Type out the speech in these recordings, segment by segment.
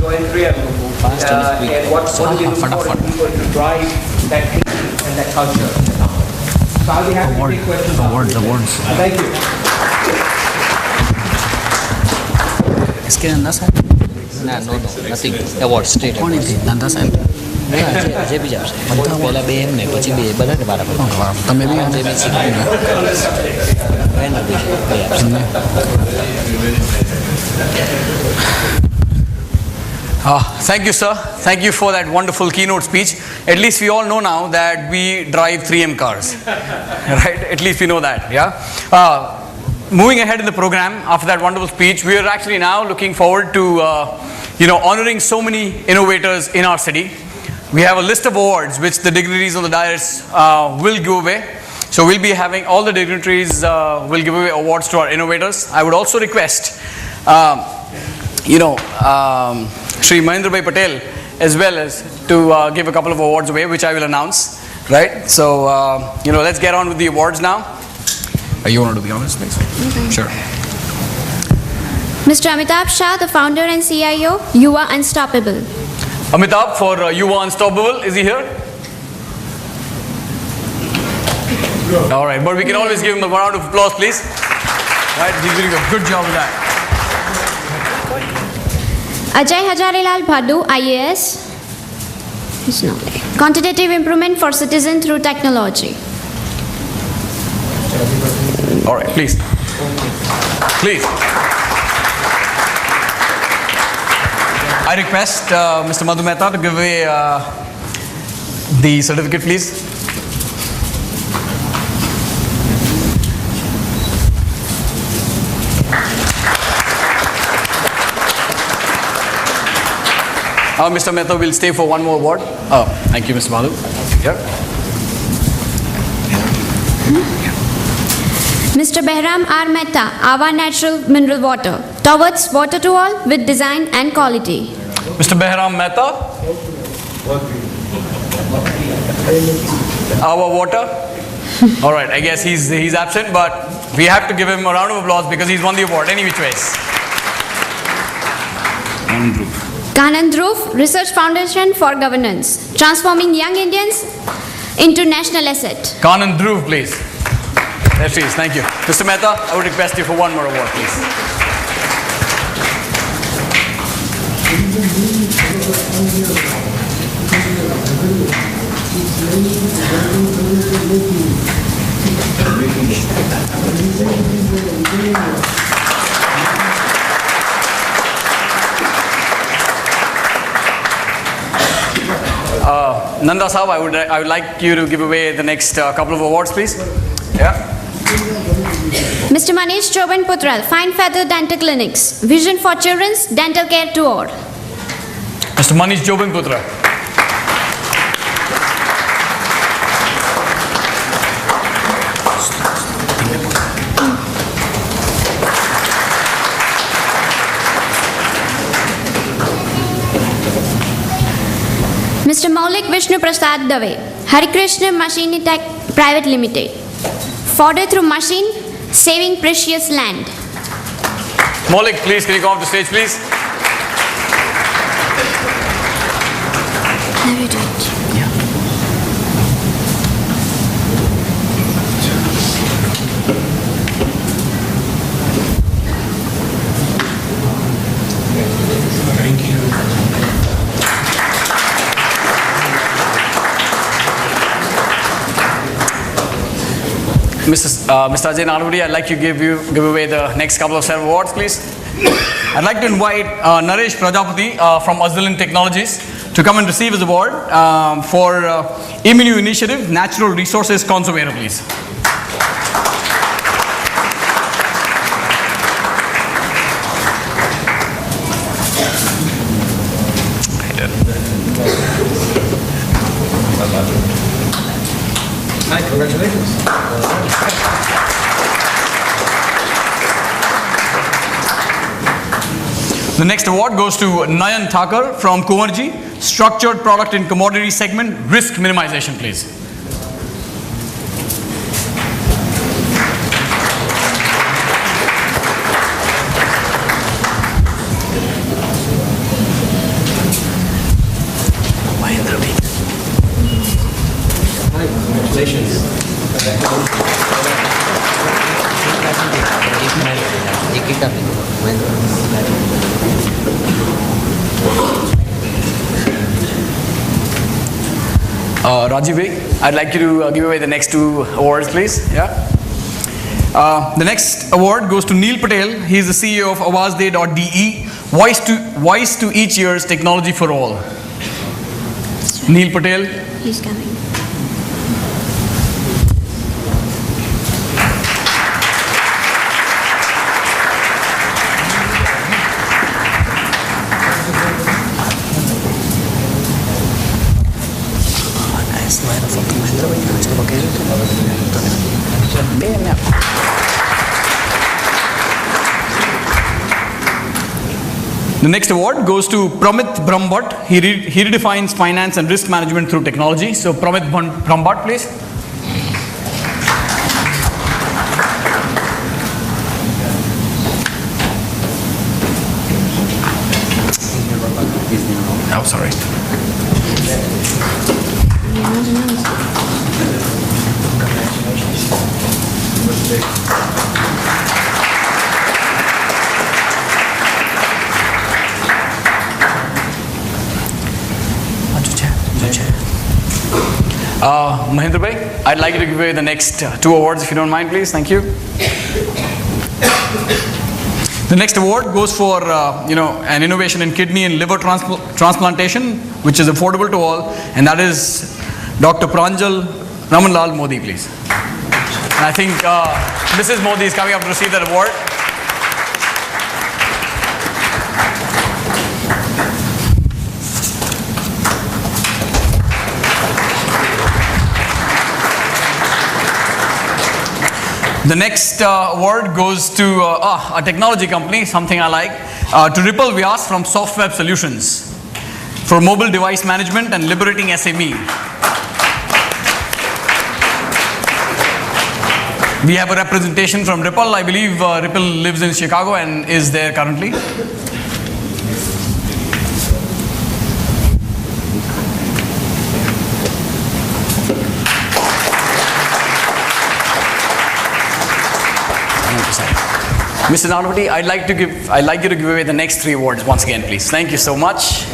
join 3M, and what do we look for in people to drive that thinking and that culture in the company? So I'll be happy to take questions. Awards. Thank you. इसके अंदर sir No, nothing. Award, straight કોણ award. હતી ધંધા સાહેબ અજય બી જશે. પહેલા બે એમને પછી બે બધાને બરાબર. તમે બી અજય બી શીખ્યું. મહેન્દ્ર બી બે આપશે. Thank you, sir. Thank you for that wonderful keynote speech. At least we all know now that we drive 3M cars. Right? At least we know that, yeah? Moving ahead in the program, after that wonderful speech, we are actually now looking forward to, honoring so many innovators in our city. We have a list of awards which the dignitaries on the dais will give away. So we'll be having all the dignitaries will give away awards to our innovators. I would also request, Shri Mahendra Bhai Patel as well as to give a couple of awards away, which I will announce. Right? So, let's get on with the awards now. You want to do the honors, please? Sure. Mr. Amitabh Shah, the founder and CIO, You Are Unstoppable. Amitabh for You Are Unstoppable. Is he here? All right, but we can always give him a round of applause, please. Right, he's doing a good job with that. Ajay Hajarilal Bhaddu, IAS. He's not there. Quantitative improvement for citizen through technology. All right, please. Please. I request Mr. Madhu Mehta to give away the certificate, please. Mr. Mehta will stay for one more award. Oh, thank you, Mr. Madhu. Yeah. Mr. Behram R. Mehta, Ava Natural Mineral Water, towards water to all with design and quality. Mr. Behram Mehta. Our water. All right, I guess he's absent, but we have to give him a round of applause because he's won the award any which ways. Kanand Dhruv, Research Foundation for Governance, transforming young Indians into national asset. Kanand Dhruv, please. There she is. Thank you. Mr. Mehta, I would request you for one more award, please. Nanda Saab, I would like you to give away the next couple of awards, please. Yeah. Mr. Manish Choban Putral, Fine Feather Dental Clinics, Vision for Children's Dental Care Tour. Mr. Manish Choban Putra. Mr. Maulik Vishnu Prasad Dave, Hari Krishna Machine Tech Private Limited, Fodder through machine, saving precious land. Maulik, please, can you come off the stage, please? Never do it. Mr. Ajay Naluri, I'd like to give away the next couple of set of awards, please. I'd like to invite Naresh Prajapati from Azulin Technologies to come and receive his award for Iminu Initiative, Natural Resources Conservator, please. Hi, congratulations. The next award goes to Nayan Thakur from Kumarji, Structured Product and Commodity Segment, Risk Minimization, please. Rajiv Bhai, I'd like you to give away the next 2 awards, please. Yeah. The next award goes to Neil Patel. He is the CEO of Awazde.de, Voice to Each Ear's Technology for All. Neil Patel. He's coming. The next award goes to Pramit Brahmbhatt. He redefines finance and risk management through technology. So Pramit Brahmbhatt, please. Oh, sorry. Mahendra Bhai, I'd like you to give away the next 2 awards if you don't mind, please. Thank you. The next award goes for an innovation in kidney and liver transplantation, which is affordable to all, and that is Dr. Pranjal Ramanlal Modi, please. And I think Mrs. Modi is coming up to receive that award. The next award goes to a technology company, something I like, to Ripple Vyas from SoftWeb Solutions for mobile device management and liberating SME. We have a representation from Ripple. I believe Ripple lives in Chicago and is there currently. Mr. Nanavati, I'd like you to give away the next 3 awards once again, please. Thank you so much.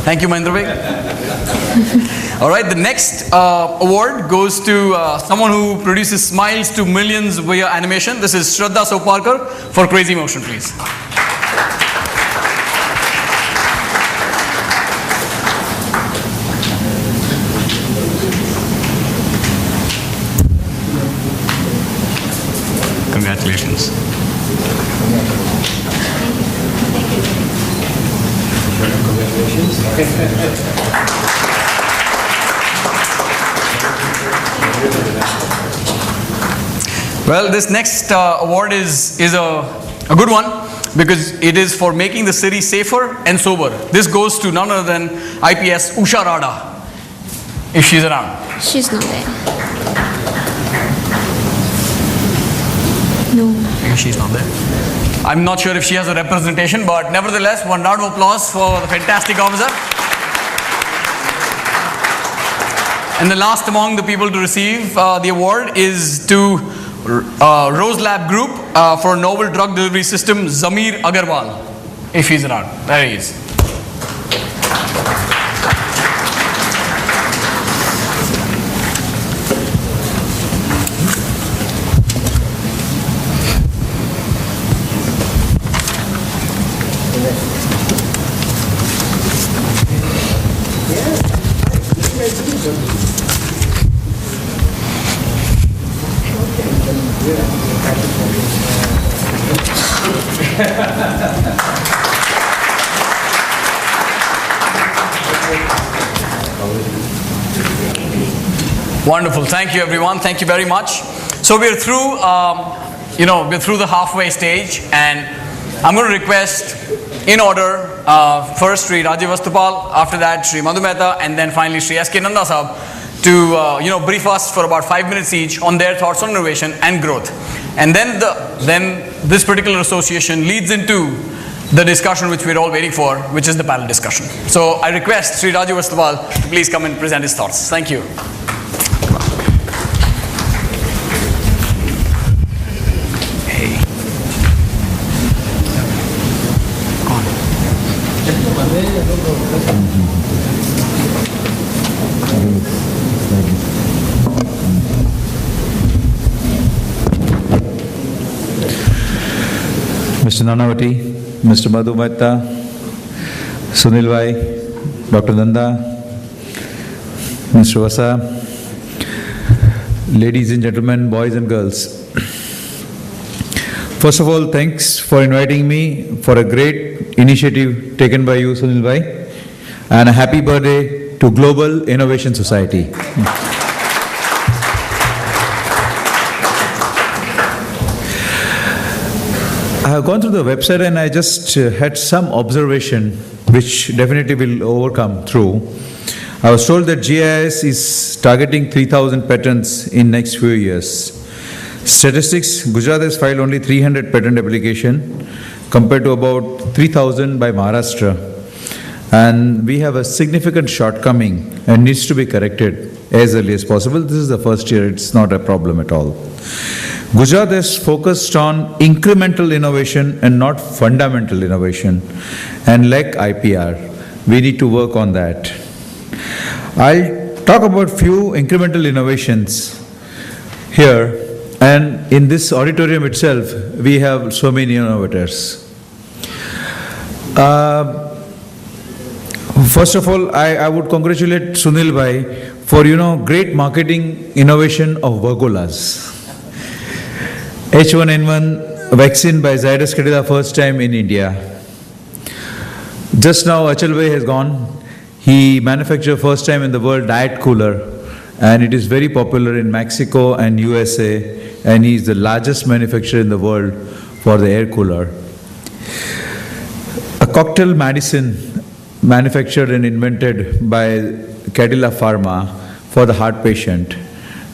Thank you, Mahendra Bhai. All right, the next award goes to someone who produces smiles to millions via animation. This is Shraddha Soparkar for Crazy Motion, please. Congratulations. Well, this next award is a good one because it is for making the city safer and sober. This goes to none other than IPS Usha Rada, if she's around. She's not there. No. Maybe she's not there. I'm not sure if she has a representation, but nevertheless, one round of applause for the fantastic officer. And the last among the people to receive the award is to Rose Lab Group for novel drug delivery system, Zamir Agarwal, if he's around. There he is. Wonderful. Thank you, everyone. Thank you very much. So we're through, we're through the halfway stage, and I'm going to request, in order, first Sri Rajiv Vastupal, after that Sri Madhu Mehta, and then finally Sri S.K. Nanda Sahab, to brief us for about 5 minutes each on their thoughts on innovation and growth. And then this particular association leads into the discussion which we're all waiting for, which is the panel discussion. So I request Sri Rajiv Vastupal to please come and present his thoughts. Thank you. Mr. Nanavati, Mr. Madhu Mehta, Sunil Bhai, Dr. Nanda, Mr. Vasa, ladies and gentlemen, boys and girls. First of all, thanks for inviting me for a great initiative taken by you, Sunil Bhai, and a happy birthday to Global Innovation Society. I have gone through the website and I just had some observation which definitely will overcome through. I was told that GIS is targeting 3,000 patents in next few years. Statistics, Gujarat has filed only 300 patent application compared to about 3,000 by Maharashtra. And we have a significant shortcoming and needs to be corrected as early as possible. This is the first year, it's not a problem at all. Gujarat has focused on incremental innovation and not fundamental innovation, and like IPR, we need to work on that. I'll talk about few incremental innovations here, and in this auditorium itself, we have so many innovators. First of all, I would congratulate Sunil Bhai for, great marketing innovation of Virgolas. H1N1 vaccine by Zydus Cadila first time in India. Just now Achal Bhai has gone. He manufactured first time in the world diet cooler, and it is very popular in Mexico and USA, and he is the largest manufacturer in the world for the air cooler. A cocktail medicine manufactured and invented by Cadila Pharma for the heart patient,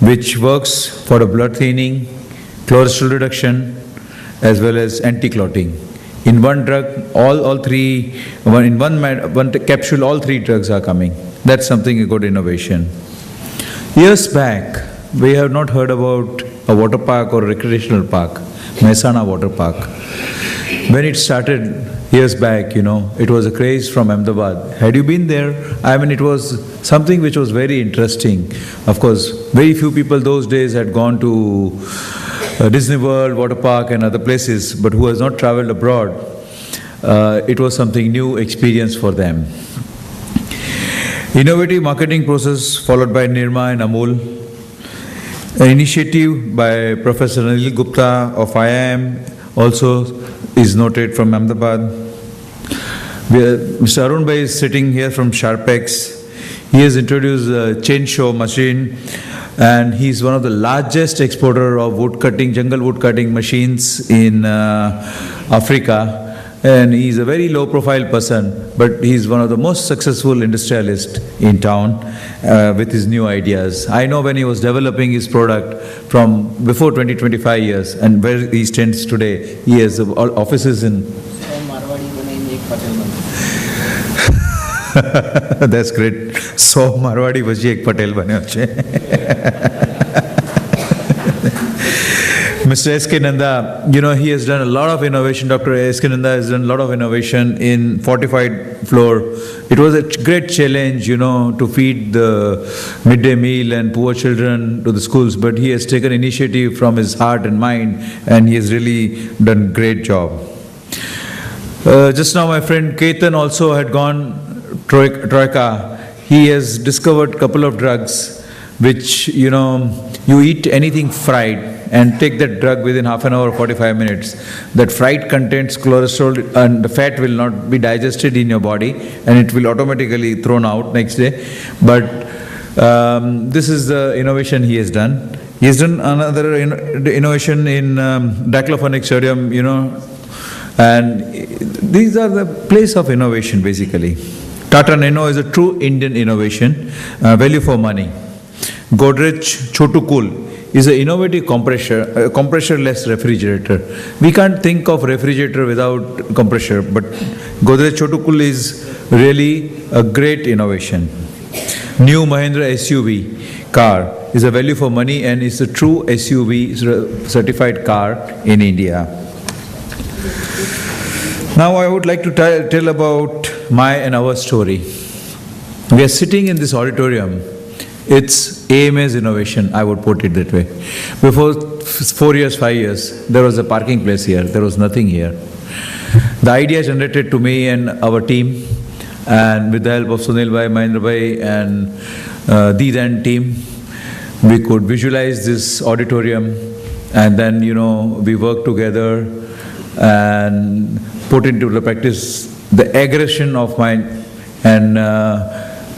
which works for the blood thinning, cholesterol reduction, as well as anti-clotting. In one drug, in one capsule, all three drugs are coming. That's something a good innovation. Years back, we have not heard about a water park or a recreational park, Mehsana Water Park. When it started years back, it was a craze from Ahmedabad. Had you been there? It was something which was very interesting. Of course, very few people those days had gone to Disney World, water park and other places, but who has not traveled abroad, it was something new experience for them. Innovative marketing process followed by Nirma and Amul. An initiative by Professor Anil Gupta of IIM also is noted from Ahmedabad. Mr. Arun Bhai is sitting here from Sharpex. He has introduced a chain show machine, and he is one of the largest exporter of jungle wood cutting machines in Africa. And he is a very low profile person, but he is one of the most successful industrialists in town with his new ideas. I know when he was developing his product from before 20-25 years, and where he stands today, he has offices in... That's great. So Marwadi પછી એક પટેલ બન્યો છે. Mr. S.K. Nanda, he has done a lot of innovation. Dr. S.K. Nanda has done a lot of innovation in fortified floor. It was a great challenge, to feed the midday meal and poor children to the schools, but he has taken initiative from his heart and mind, and he has really done a great job. Just now my friend Ketan also had gone Troika. He has discovered a couple of drugs which, you eat anything fried and take that drug within half an hour or 45 minutes. That fried contains cholesterol and the fat will not be digested in your body and it will automatically thrown out next day. But this is the innovation he has done. He has done another innovation in diclofenac sodium, and these are the place of innovation basically. Tata Nano is a true Indian innovation, value for money. Godrej Chotu Cool is an innovative compressor-less refrigerator. We can't think of refrigerator without compressor, but Godrej Chotu Cool is really a great innovation. New Mahindra SUV car is a value for money and is a true SUV certified car in India. Now I would like to tell about my and our story. We are sitting in this auditorium. It's AMA's innovation, I would put it that way. Before 4 years, 5 years, there was a parking place here. There was nothing here. The idea generated to me and our team, and with the help of Sunil Bhai, Mahendra Bhai, and the then team, we could visualize this auditorium, and then, we worked together and put into the practice the aggression of mine and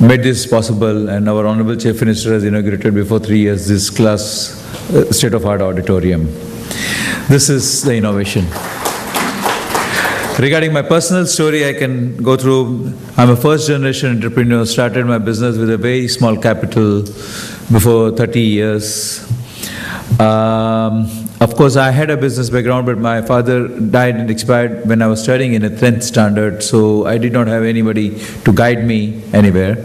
made this possible. And our Honorable Chief Minister has inaugurated before 3 years this class state-of-art auditorium. This is the innovation. Regarding my personal story, I can go through. I'm a first-generation entrepreneur, started my business with a very small capital before 30 years. Of course, I had a business background, but my father died and expired when I was studying in a 10th standard, so I did not have anybody to guide me anywhere.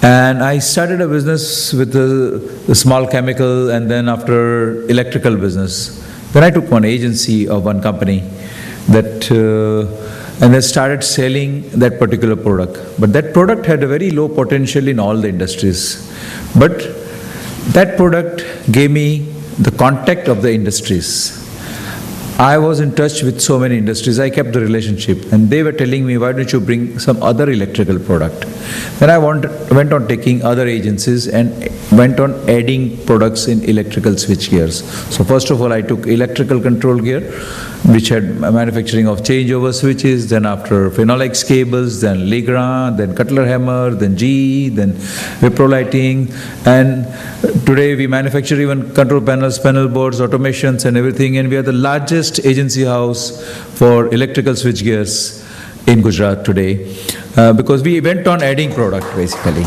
And I started a business with a small chemical, and then after electrical business. Then I took one agency of one company and then started selling that particular product. But that product had a very low potential in all the industries. But that product gave me the contact of the industries. I was in touch with so many industries. I kept the relationship, and they were telling me, why don't you bring some other electrical product? Then I went on taking other agencies and went on adding products in electrical switch gears. So first of all, I took electrical control gear, which had manufacturing of changeover switches, then after Phenolix cables, then Legrand, then Cutler hammer, then GE, then Wipro lighting, and today we manufacture even control panels, panel boards, automations and everything, and we are the largest agency house for electrical switch gears in Gujarat today, because we went on adding product basically.